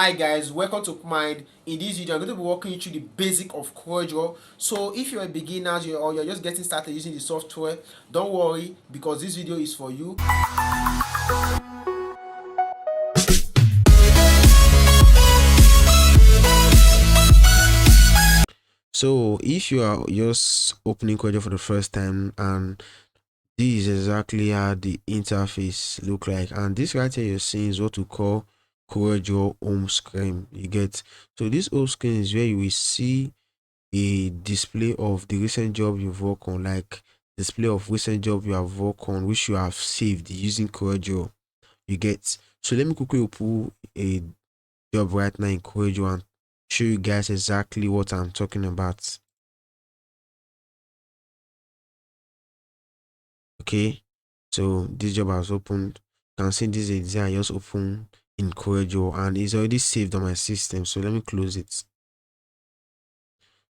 Hi guys, welcome to Mind. In this video, I'm going to be walking you through the basic of CorelDRAW. So if you're a beginner or you're just getting started using the software, don't worry because this video is for you. So if you are just opening CorelDRAW for the first time, and this is exactly how the interface look like, and this right here you're seeing is what we call CorelDRAW home screen. You get, so this home screen is where you will see a display of the recent job you've worked on, like display of recent job you have worked on which you have saved using CorelDRAW. You get, so let me quickly open a job right now in CorelDRAW and show you guys exactly what I'm talking about. Okay, so this job has opened. You can see this is a design I just opened in CorelDRAW and it's already saved on my system. So let me close it.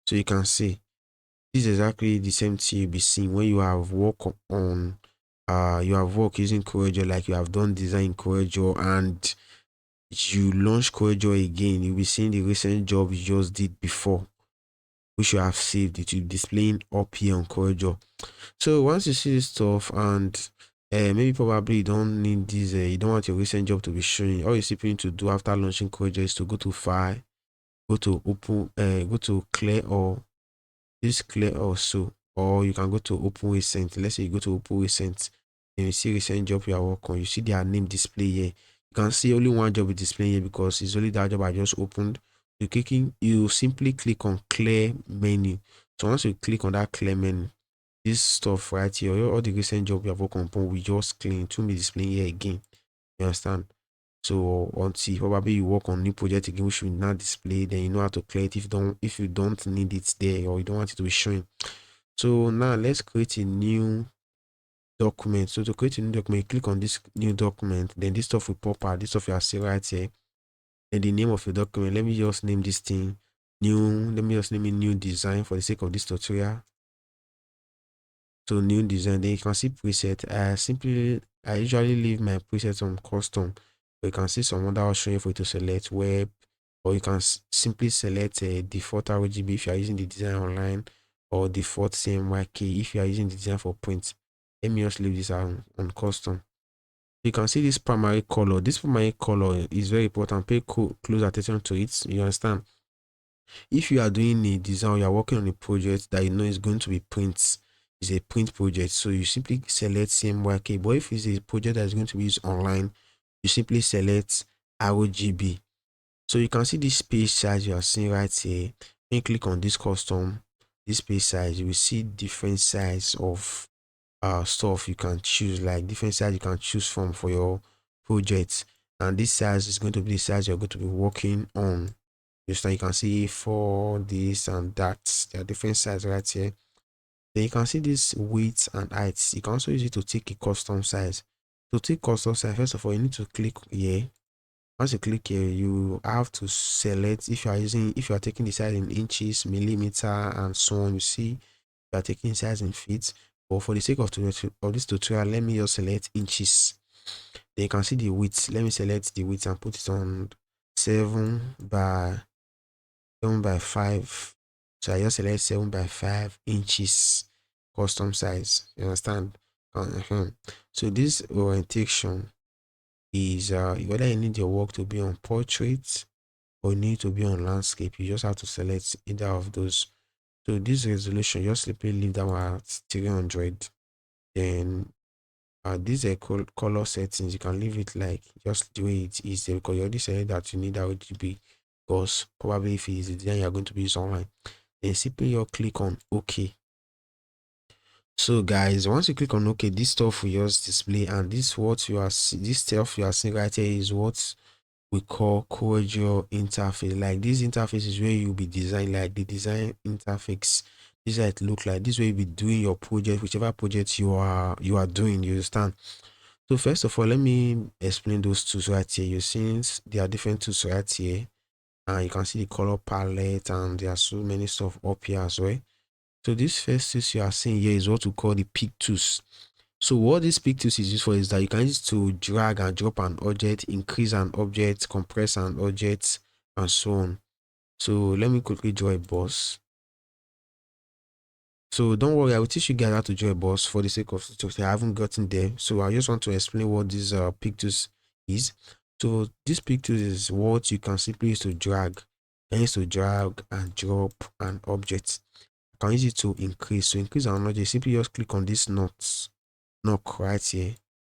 So you can see this is exactly the same thing you'll be seeing when you have worked on you have worked using CorelDRAW, like you have done design in CorelDRAW and you launch CorelDRAW again. You'll be seeing the recent job you just did before, which you have saved. It will be displaying up here on CorelDRAW. So once you see this stuff and maybe probably you don't need this, you don't want your recent job to be showing, all you simply need to do after launching CorelDRAW is to go to File, go to Open, go to Clear, or this Clear also, or you can go to Open Recent. Let's say you go to Open Recent and you see recent job you are working on. You see their name display here. You can see only one job is displaying here because it's only that job I just opened. You simply click on Clear menu. So once you click on that Clear menu, this stuff right here, all the recent job you have worked on, we just clean to be displaying here again. You understand? So until probably you work on new project again, which will not display, then you know how to clear it if you don't need it there or you don't want it to be showing. So now let's create a new document. So to create a new document, click on this new document, then this stuff will pop out. This stuff you are seeing right here. And the name of your document, let me just name this thing new. Let me just name it new design for the sake of this tutorial. So new design, then you can see preset. I usually leave my presets on custom, but you can see some other options for you to select web, or you can simply select a default RGB if you are using the design online, or default CMYK if you are using the design for print. Let me just leave this on custom. You can see this primary color. This primary color is very important. Pay close attention to it. You understand? If you are doing a design or you are working on a project that you know is going to be print, is a print project, so you simply select CMYK. But if it's a project that is going to be used online, you simply select RGB. So you can see this page size you are seeing right here. When you click on this custom, this page size, you will see different size of stuff you can choose, like different size you can choose from for your project. And this size is going to be the size you're going to be working on. Just like you can see for this and that, there are different sizes right here. Then you can see this width and height. You can also use it to take a custom size. To take custom size, first of all, you need to click here. Once you click here, you have to select if you are taking the size in inches, millimeter, and so on. You see, you are taking size in feet. But for the sake of this tutorial, let me just select inches. Then you can see the width. Let me select the width and put it on 7 by 5. So I just select 7 by 5 inches custom size. You understand? So this orientation is whether you need your work to be on portrait or you need to be on landscape. You just have to select either of those. So this resolution, just simply leave them at 300. Then these are color settings. You can leave it like just the way it is there because you already said that you need RGB, because probably if it is a design you're going to be used online. Then simply you click on OK. So guys, once you click on OK, this stuff will just display, and this stuff you are seeing right here is what we call CorelDRAW interface. Like this interface is where you'll be designing, like the design interface. This is how it look like. This way you'll be doing your project, whichever project you are doing. You understand? So first of all, let me explain those tools right here. You're seeing there are different tools right here, and you can see the color palette, and there are so many stuff up here as well. So this first tools you are seeing here is what we call the pick tools. So what this pick tools is used for is that you can use it to drag and drop an object, increase an object, compress an object, and so on. So let me quickly draw a boss. So don't worry, I will teach you guys how to draw a boss for the sake of tutorial. I haven't gotten there, so I just want to explain what this pictures is. So this pictures is what you can simply use to drag. You can use to drag and drop an object. You can use it to increase. To increase an object, simply just click on this knock right here,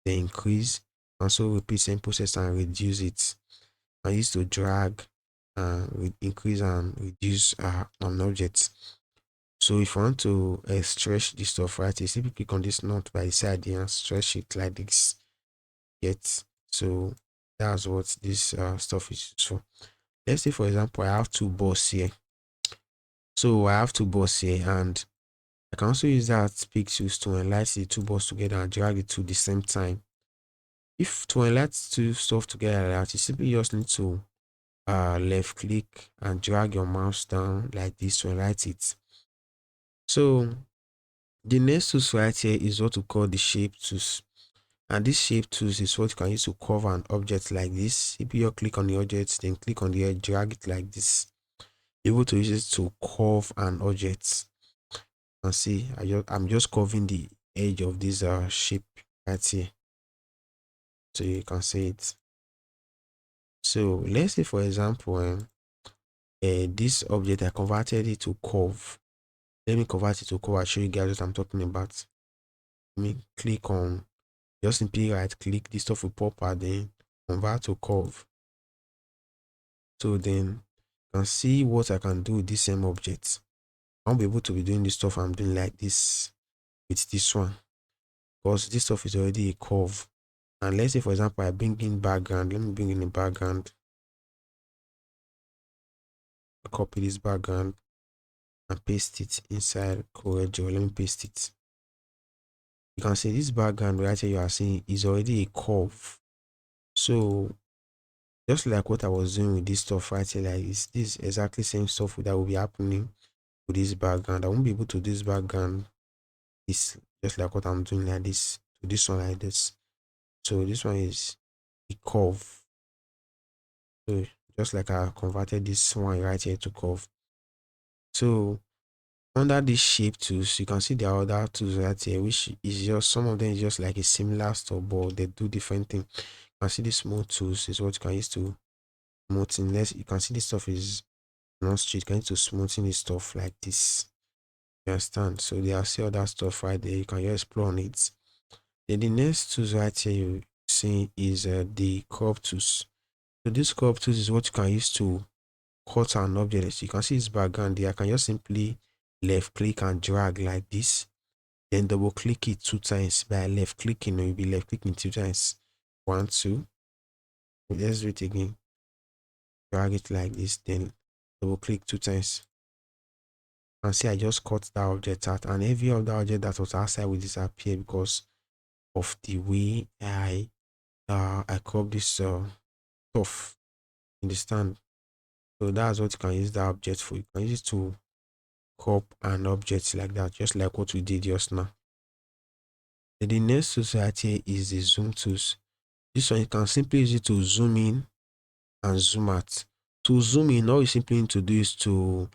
then increase, and so repeat same process and reduce it. I use to drag and increase and reduce an object. So if you want to stretch this stuff, right, you simply click on this knot by the side here and stretch it like this. Yet, so that's what this stuff is used for. Let's say, for example, I have two balls here. So I have two balls here, and I can also use that pick tools to enlarge the two balls together and drag it to the same time. If to enlarge two stuff together like that, you simply just need to left click and drag your mouse down like this to enlarge it. So the next tools right here is what we call the shape tools. And this shape tools is what you can use to cover an object like this. If you click on the object, then click on the edge, drag it like this. You're able to use it to curve an object. And see, I'm just covering the edge of this shape right here. So you can see it. So let's say, for example, this object, I converted it to curve. Let me convert it to curve. I'll show you guys what I'm talking about. Let me click on, just simply right click, this stuff will pop out, then convert to curve. So then you can see what I can do with this same object. I won't be able to be doing this stuff I'm doing like this with this one, because this stuff is already a curve. And let's say, for example, I bring in background. Let me bring in a background. Copy this background and paste it inside CorelDRAW. Let me paste it. You can see this background right here you are seeing is already a curve. So just like what I was doing with this stuff right here, like this exactly same stuff that will be happening with this background. I won't be able to do this background is just like what I'm doing like this to this one like this. So this one is a curve. So just like I converted this one right here to curve. So under this shape tools, you can see there are other tools right here, which is just, some of them is just like a similar stuff, but they do different things. You can see the smooth tools is what you can use to smoothing. You can see this stuff is not straight. You can use to smoothing this stuff like this. You understand? So there are still other stuff right there. You can just explore on it. Then the next tools right here you see is the crop tools. So this crop tools is what you can use to cut an object. So you can see this background there. I can just simply left click and drag like this, then double click it 2 times by left clicking, or you'll be left clicking 2 times. 1, 2. Let's do it again. Drag it like this, then double click 2 times. And see, I just cut that object out, and every other object that was outside will disappear because of the way I crop this stuff. Understand? So that's what you can use that object for. You can use it to crop an object like that, just like what we did just now. Then the next tool right here is the zoom tools. This one you can simply use it to zoom in and zoom out. To zoom in, all you simply need to do is to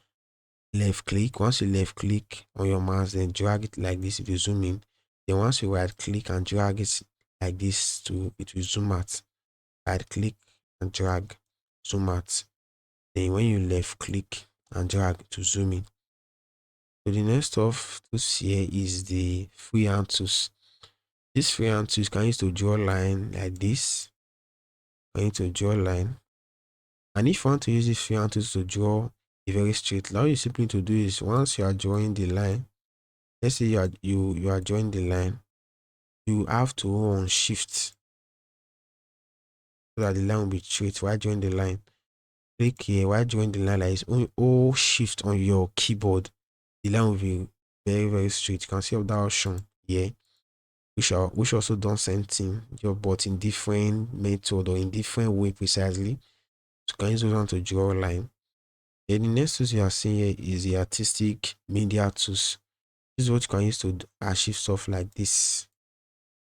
left click. Once you left click on your mouse, then drag it like this if you zoom in. Then once you right click and drag it like this, it will zoom out. Right click and drag, zoom out. Then when you left click and drag to zoom in. So the next stuff to see here is the freehand tools. This freehand tools can use to draw line like this. Can use to draw line. And if you want to use this freehand tools to draw a very straight line, all you simply need to do is, once you are drawing the line, let's say you are drawing the line, you have to hold on shift so that the line will be straight while drawing the line. Click here while drawing the line, like it's only hold shift on your keyboard. The line will be very, very straight. You can see of that option here, which also does same thing, but in different method or in different way precisely. So you can use those one to draw a line. Then the next tools you are seeing here is the artistic media tools. This is what you can use to achieve stuff like this.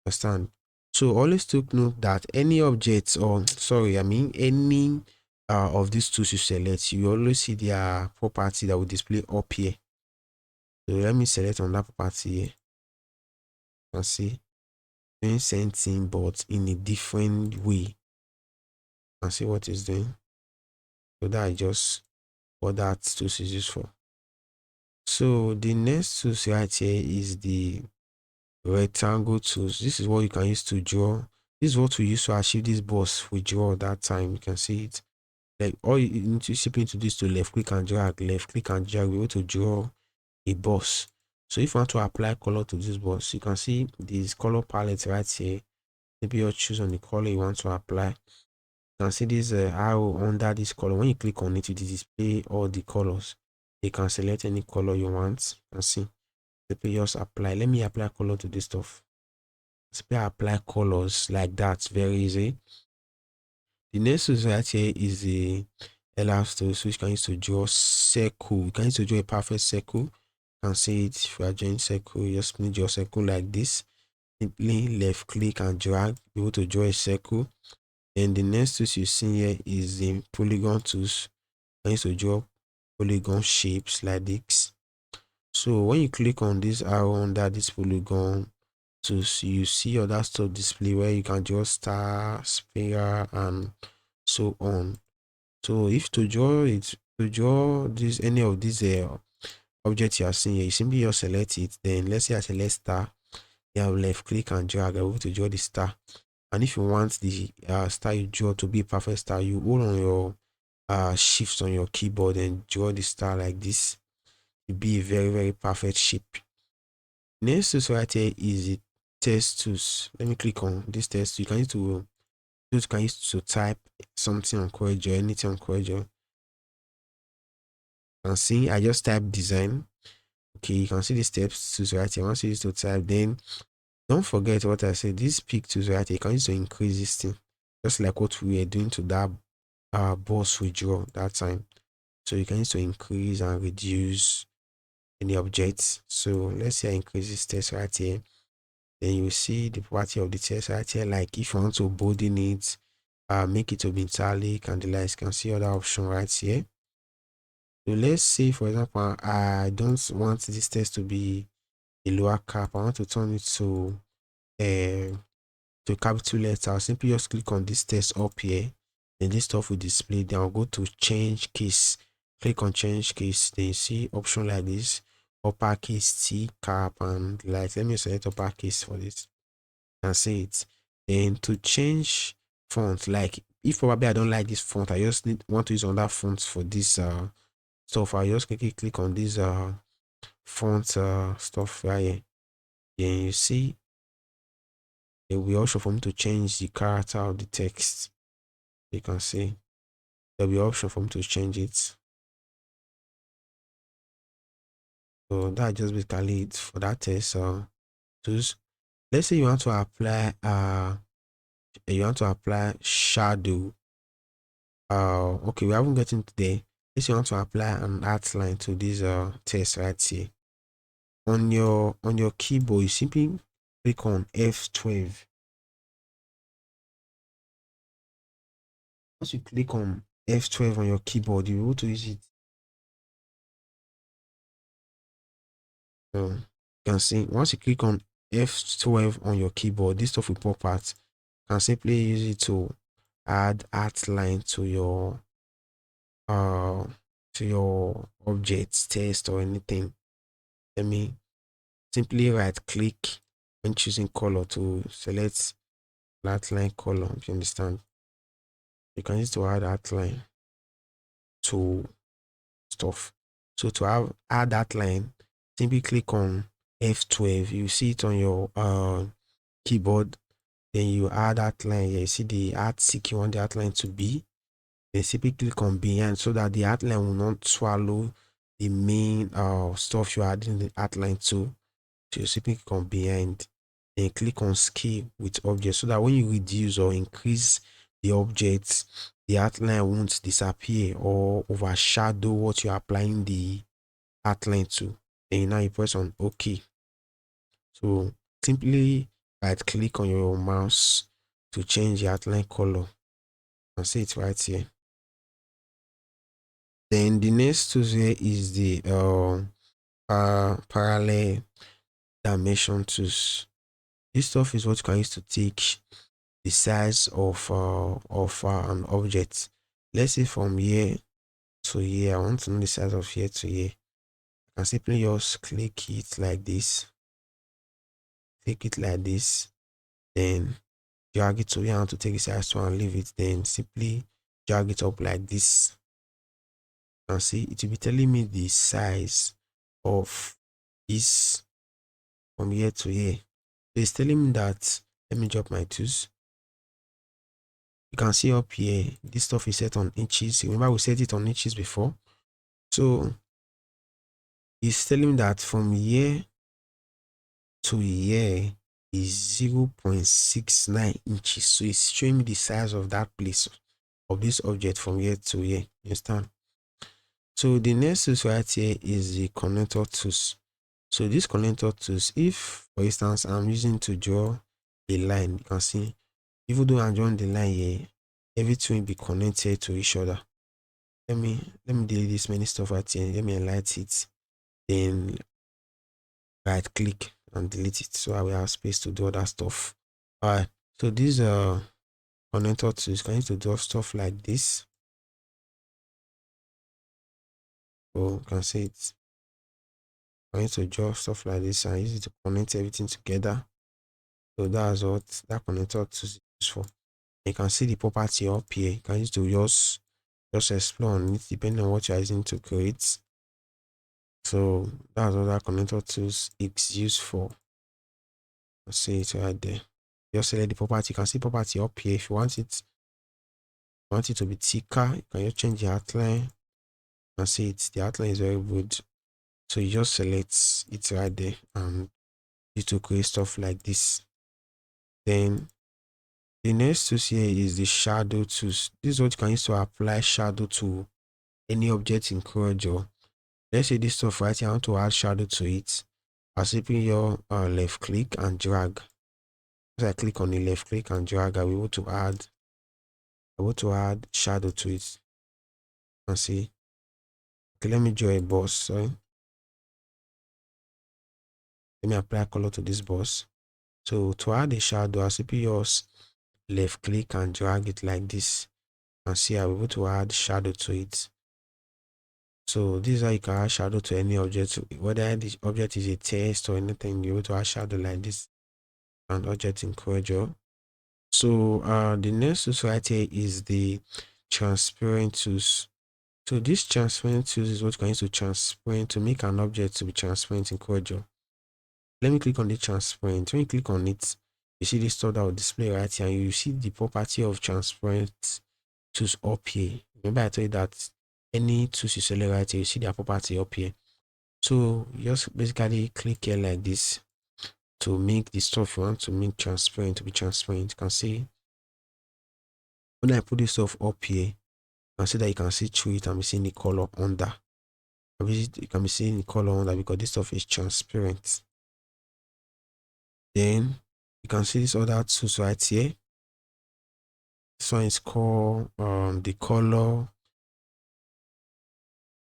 Understand? So always take note that any objects, or sorry, I mean any of these tools you select, you always see their property that will display up here. So let me select on that property here. You can see doing same thing but in a different way. You can see what it's doing. So that is just what that tool is used for. So the next tools right here is the rectangle tools. This is what you can use to draw. This is what we use to achieve this boss we draw that time. You can see it. Like all you need to simply to do is to left click and drag, left click and drag. We're able to draw a boss. So if you want to apply color to this boss, you can see this color palette right here. Maybe you choose on the color you want to apply. You can see this arrow under this color. When you click on it, it display all the colors. You can select any color you want. You can see. Simply just apply. Let me apply color to this stuff. Simply apply colors like that. Very easy. The next tool right here is the elapsed tool, which can use to draw circle. You can use to draw a perfect circle. You can see it if you are drawing circle. You just need your circle like this. Simply left click and drag. Be able to draw a circle. And the next tools you see here is the polygon tools. You can use to draw polygon shapes like this. So when you click on this arrow under this polygon tools, you see other stuff display where you can draw star, sphere, and so on. So if to draw this any of these objects you are seeing here, you simply just select it. Then let's say I select star, you have left click and drag. I'm able to draw the star. And if you want the star you draw to be a perfect star, you hold on your shift on your keyboard and draw the star like this. To be a very perfect shape. Next tool right here is the text tools. Let me click on this text. You can use to type something on CorelDRAW, anything on CorelDRAW. You can see I just type design. Okay, you can see the steps tools right here. Once you use to type, then don't forget what I said. This peak tools right here, you can use to increase this thing, just like what we were doing to that boss we draw that time. So you can use to increase and reduce any objects. So let's say I increase this text right here. Then you will see the property of the text right here. Like if you want to bolding it, make it to be italic and the likes, you can see other option right here. So let's say for example, I don't want this text to be a lower cap. I want to turn it to capital letter. I'll simply just click on this text up here. Then this stuff will display. Then I'll go to change case. Click on change case. Then you see option like this: uppercase, T, cap, and like. Let me select uppercase for this. And see it. Then to change font, like if probably I don't like this font, I just want to use another font for this stuff. I just click on this font stuff right here. Then you see it will also for me to change the character of the text. You can see there'll be option for me to change it. So that just basically it for that text. Tools. Let's say you want to apply shadow. Okay, we haven't gotten to there. Let's say you want to apply an outline to this text right here. On your keyboard, you simply click on F12. Once you click on F12 on your keyboard, you're able to use it. So you can see once you click on F12 on your keyboard, this stuff will pop out. You can simply use it to add outline to your objects, text, or anything. Let me simply right click when choosing color to select outline color. If you understand, you can use to add outline to stuff. So to add outline, simply click on F12. You see it on your keyboard. Then you add outline. You see the art seek you want the outline to be. Then simply click on behind so that the outline will not swallow the main stuff you're adding the outline to. So you simply click on behind. Then click on scale with object so that when you reduce or increase the objects, the outline won't disappear or overshadow what you're applying the outline to. And now you press on OK. So simply right click on your mouse to change the outline color. You can see it right here. Then the next tool here is the parallel dimension tools. This stuff is what you can use to take the size of an object. Let's say from here to here, I want to know the size of here to here. I can simply just click it like this, then drag it to here. I want to take the size to and leave it, then simply drag it up like this. You can see it will be telling me the size of this from here to here. So it's telling me that, let me drop my tools. You can see up here, this stuff is set on inches. Remember we set it on inches before. So it's telling me that from here to here is 0.69 inches. So it's showing me the size of that place of this object from here to here. You understand? So the next tools right here is the connector tools. So this connector tools, if for instance I'm using to draw a line, you can see even though I'm drawing the line here, everything will be connected to each other. Let me delete this many stuff right here. Let me highlight it, then right click and delete it, so I will have space to do other stuff. Alright, so these connector tools can use to draw stuff like this. So you can see it. I need to draw stuff like this and use it to connect everything together. So that's what that connector tool is used for. You can see the property up here. You can use to just explore on it depending on what you're using to create. So that's what that connector tools is used for. Let's see it right there. Just select the property. You can see property up here. If you want it to be thicker, you can just change the outline. You can see it. The outline is very good. So you just select it right there and use to create stuff like this. Then the next tool here is the shadow tools. This is what you can use to apply shadow to any object in CorelDRAW. Let's say this stuff right here, I want to add shadow to it. I'll simply your left click and drag. As I click on the left click and drag, I'll be able to add shadow to it. You can see. Okay, let me draw a boss. Sorry. Let me apply color to this boss. So to add a shadow, I'll simply use left click and drag it like this. You can see I'll be able to add shadow to it. So this is how you can add shadow to any object, whether the object is a text or anything. You're able to add shadow like this and object in CorelDRAW. So the next tool right here is the transparent tools. So this transparent tools is what you can use to make an object to be transparent in CorelDRAW. Let me click on the transparent. When you click on it, you see this stuff that will display right here, and you see the property of transparent tools up here. Remember I told you that any tools you select right here, you see their property up here. So you just basically click here like this to make the stuff you want to make transparent to be transparent. You can see when I put this stuff up here, you can see that you can see through it and be seeing the color under. You can be seeing the color under because this stuff is transparent. Then you can see this other tools right here. This one is called the color.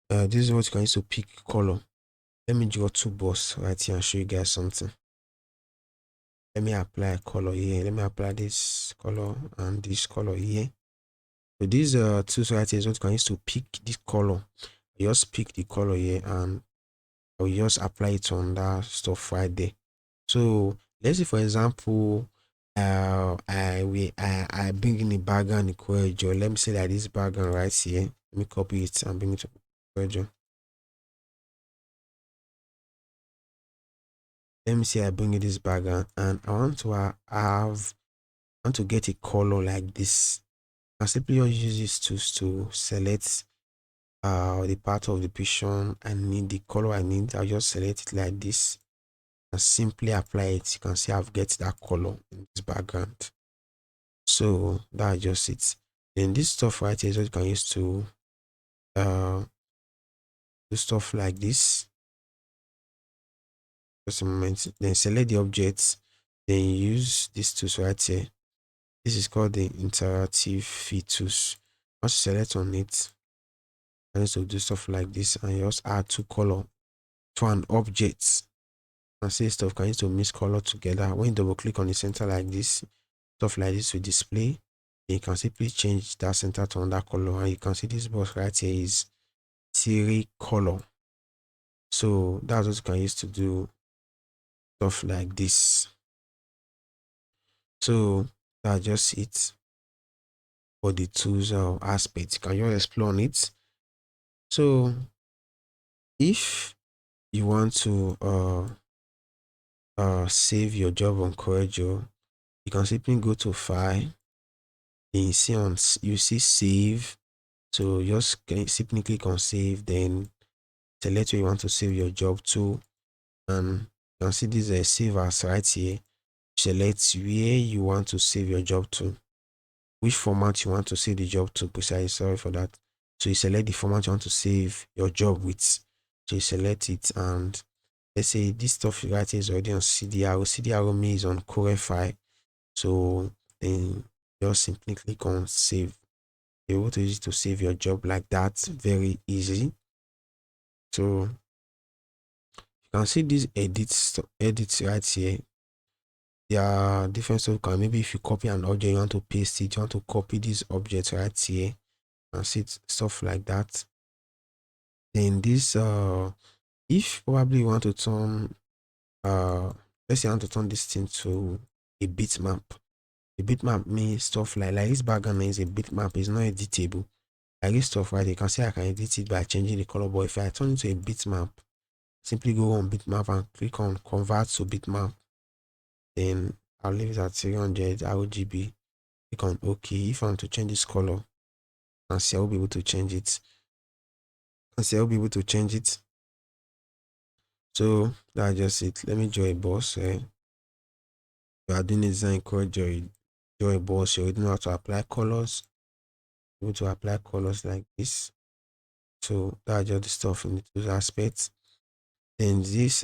This is what you can use to pick color. Let me draw two boss right here and show you guys something. Let me apply a color here. Let me apply this color and this color here. So these tools right here is what you can use to pick this color. You just pick the color here and I will just apply it on that stuff right there. So let's say for example, I bring in a background in CorelDRAW. Let me say that this background right here. Let me copy it and bring it to CorelDRAW. Let me say I bring in this background and I want to get a color like this. I simply use these tools to select the part of the picture I need, the color I need. I'll just select it like this and simply apply it. You can see I've get that color in this background. So that's just it. Then this stuff right here is what you can use to do stuff like this. Just a moment. Then select the objects. Then use these tools right here. This is called the interactive feed tools. Once you select on it, I need to do stuff like this, and you also add two color to an object. And say stuff can use to mix color together. When you double click on the center like this, stuff like this will display. You can simply change that center to another color, and you can see this box right here is Siri color. So that's what you can use to do stuff like this. So that's just it for the tools aspect. Can you explore on it? So if you want to save your job on CorelDRAW, you can simply go to file, then you see save. So just simply click on save, then select where you want to save your job to, and you can see this save as right here. Select where you want to save your job to, which format you want to save the job to precisely. Sorry for that. So you select the format you want to save your job with. So you select it, and let's say this stuff right here is already on CDRO. CDRO means on Corel file. So then just simply click on save. You're able to use it to save your job like that, very easy. So you can see these edits right here. There are different stuff. Maybe if you copy an object, you want to paste it, you want to copy this object right here and see stuff like that. Then this if probably you want to turn let's say you want to turn this thing to a bitmap. A bitmap means stuff like this background is a bitmap, is not editable. Like this stuff right, you can see I can edit it by changing the color, but if I turn it to a bitmap, simply go on bitmap and click on convert to bitmap. Then I'll leave it at 300 RGB. Click on OK. If I want to change this color, and see I'll be able to change it. So that's just it. Let me draw a boss. You are doing a design called draw a boss. You know how to apply colors. You need to apply colors like this. So that's just the stuff in the two aspects. Then this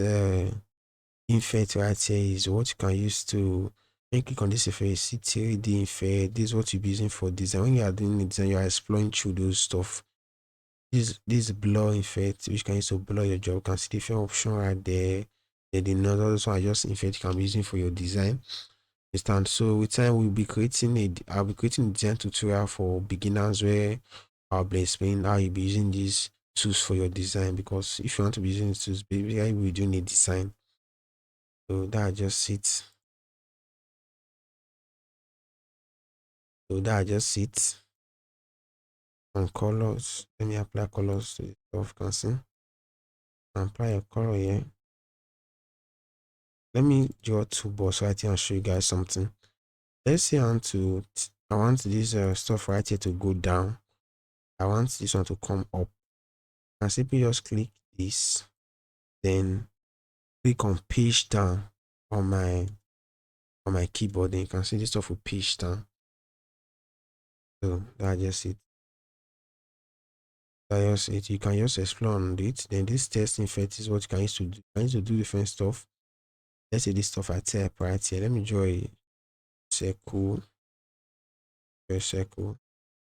effect right here is what you can use to, when you click on this effect, you see 3D effect. This is what you'll be using for design. When you are doing the design, you are exploring through those stuff. This blur effect, which can use to blur your job. You can see different option right there. Then the another one are just effect you can be using for your design. Understand? So with time I'll be creating a design tutorial for beginners where I'll be explaining how you'll be using these tools for your design, because if you want to be using these tools, basically we're doing a design. So that's just it. On colors, let me apply colors to the stuff. Can see, apply a color here. Let me draw two balls right here and show you guys something. Let's say I want this stuff right here to go down. I want this one to come up. And simply just click this, then click on page down on my keyboard. Then you can see this stuff will page down. So that's just it. You can just explore on it. Then this testing effect is what you can use to do. You can use to do different stuff. Let's say this stuff I type right here. Let me draw a circle.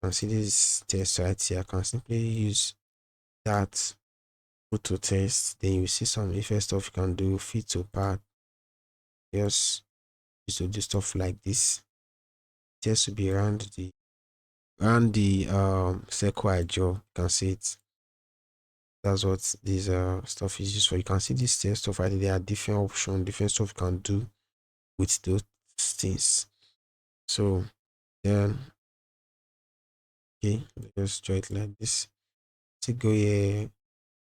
And see this test right here. I can simply use that to test. Then you see some effect stuff you can do, fit to part. Just use to do stuff like this. Just to be around the circle I draw. You can see it. That's what this stuff is used for. You can see this test stuff right there. There are different options, different stuff you can do with those things. So then okay, let's draw it like this. To go here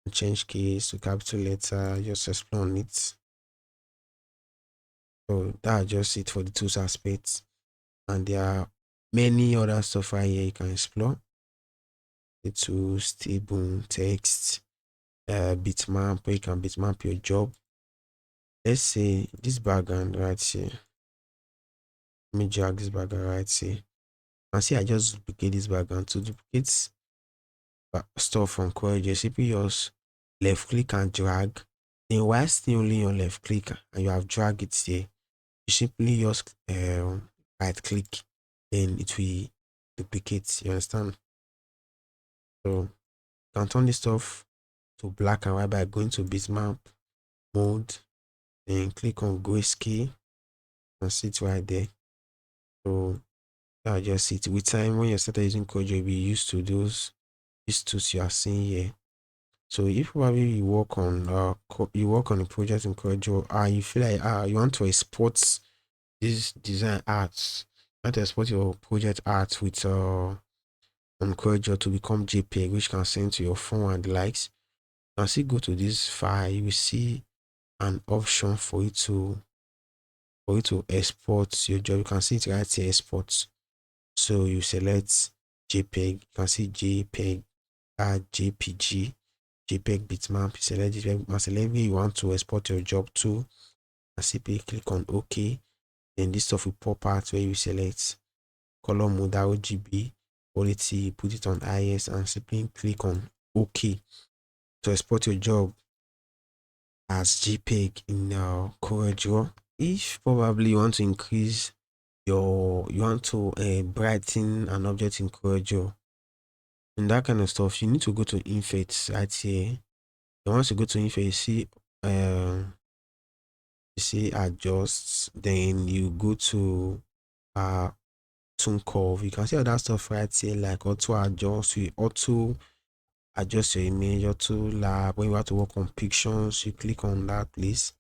and change keys to capital letter, just explore on it. So that's just it for the tools aspects. And there are many other stuff right here you can explore. The tools, table, text, bitmap, where you can bitmap your job. Let's say this background right here. Let me drag this background right here. And see, I just duplicate this background. To duplicate stuff from CorelDRAW, simply just left click and drag. Then while still only on left click and you have dragged it here, you you simply just right click, then it will duplicate. You understand? So you can turn this stuff to black and white by going to bitmap mode, then click on grayscale and see it right there. So I just see it. With time, when you start using CorelDRAW, you'll be used to these tools you are seeing here. So if probably you work on a project in CorelDRAW, you feel like you want to export this design arts, you want to export your project art with on CorelDRAW to become JPEG, which can send to your phone and the likes. You can still go to this file. You will see an option for you to export your job. You can see it right here, export. So you select JPEG. You can see JPEG, JPG, JPEG bitmap. You select JPEG and select where you want to export your job to, and simply click on OK. Then this stuff will pop out where you select color mode RGB, quality, put it on IS, and simply click on OK to export your job as JPEG in CorelDRAW. If probably you want to increase you want to brighten an object in CorelDRAW and that kind of stuff, you need to go to effects right here. And once you go to effects, you see adjust, then you go to tune curve. You can see all that stuff right here, like auto adjust. You auto adjust your image, auto lab. When you want to work on pictures, you click on that place.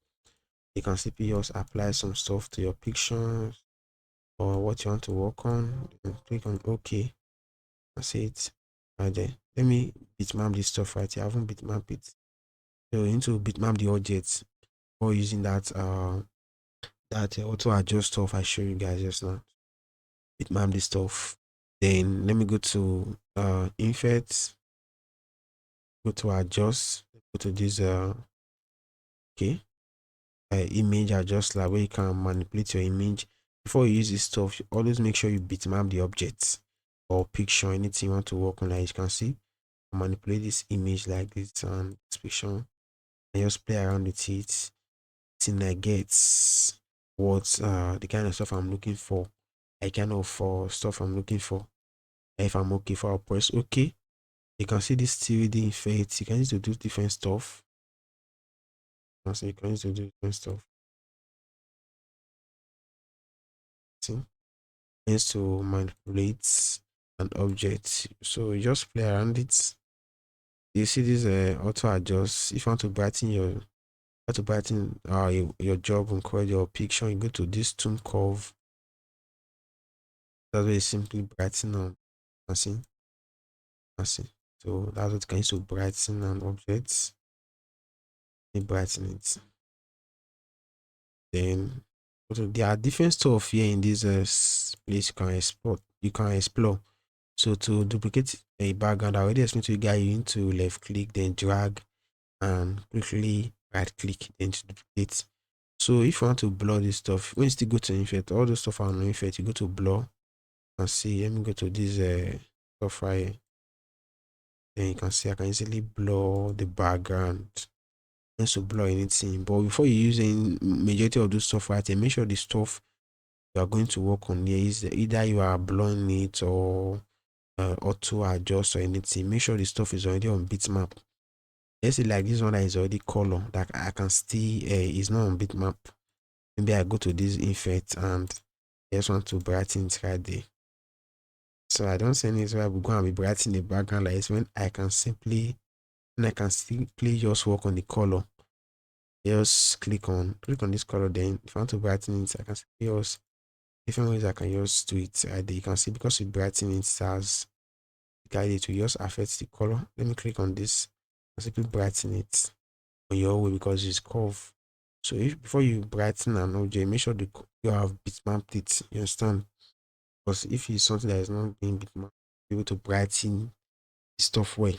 You can simply just apply some stuff to your pictures or what you want to work on, and click on OK. That's it right there. Let me bitmap this stuff right here. I haven't bitmap it. So you need to bitmap the objects or using that auto adjust stuff I showed you guys just now. Bitmap this stuff. Then let me go to insert, go to adjust, go to this okay, image adjust lab where you can manipulate your image. Before you use this stuff, you always make sure you bitmap the objects or picture, anything you want to work on. Like you can see, manipulate this image like this and this picture, and just play around with it till I get what the kind of stuff I'm looking for, like kind of stuff I'm looking for. If I'm okay for, I'll press OK. You can see this 3D effects. You can use to do different stuff. So you can use to do different stuff. See, use to manipulate an object. So you just play around it. You see this auto adjust. If you want to brighten your job and color your picture, you go to this tune curve. That's where you simply brighten on. See, see. So that's what can use to brighten an object. You brighten it. Then there are different stuff here in this place you can explore. So to duplicate a background, I already explained to you guys, you need to left click, then drag and quickly right click, then to duplicate. So if you want to blur this stuff, when you still go to effect, all those stuff are on effect, you go to blur and see. Let me go to this stuff right here. Then you can see I can easily blur the background. To blur anything, but before you use any majority of those stuff right here, make sure the stuff you are going to work on here is either you are blurring it or auto adjust or anything. Make sure the stuff is already on bitmap. Let's say like this one that is already color that I can still is not on bitmap. Maybe I go to this effect and I just want to brighten it right there. So I don't send it where I will go and be brightening the background like this when I can simply just work on the color. Just click on this color. Then if I want to brighten it, I can use different ways I can use to it. You can see because we brighten it as guide to just affect the color. Let me click on this and simply brighten it on your way because it's curved. So if before you brighten an object, make sure you have bitmapped it. You understand? Because if it's something that is not being bitmapped, be able to brighten the stuff well.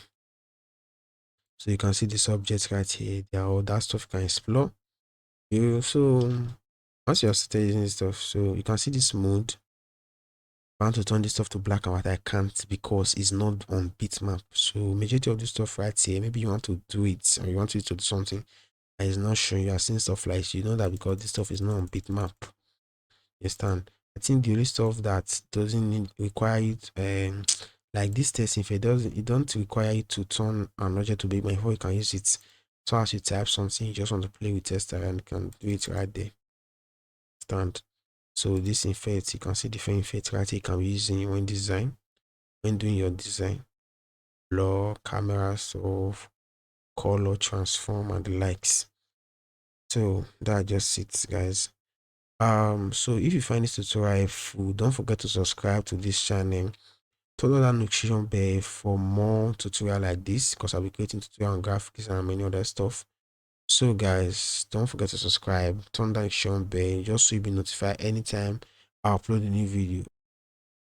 So you can see the subjects right here. There are all that stuff you can explore. You also once you're started using this stuff, so you can see this mode. I want to turn this stuff to black and white. I can't because it's not on bitmap. So majority of this stuff right here, maybe you want to do it or you want it to do something that is not showing. You are seeing stuff like you know that because this stuff is not on bitmap. understand? I think the only stuff that doesn't need require it like this testing, if it don't require you to turn an object to big before you can use it. So as you type something, you just want to play with tester and you can do it right there. Stand. So this effect, you can see different effects right here you can be using when doing your design, blur, camera, so color transform and the likes. So that just it, guys. So if you find this tutorial helpful, don't forget to subscribe to this channel. Turn on that notification bell for more tutorial like this, because I'll be creating tutorial on graphics and many other stuff. So guys, don't forget to subscribe, turn that notification bell just so you'll be notified anytime I upload a new video.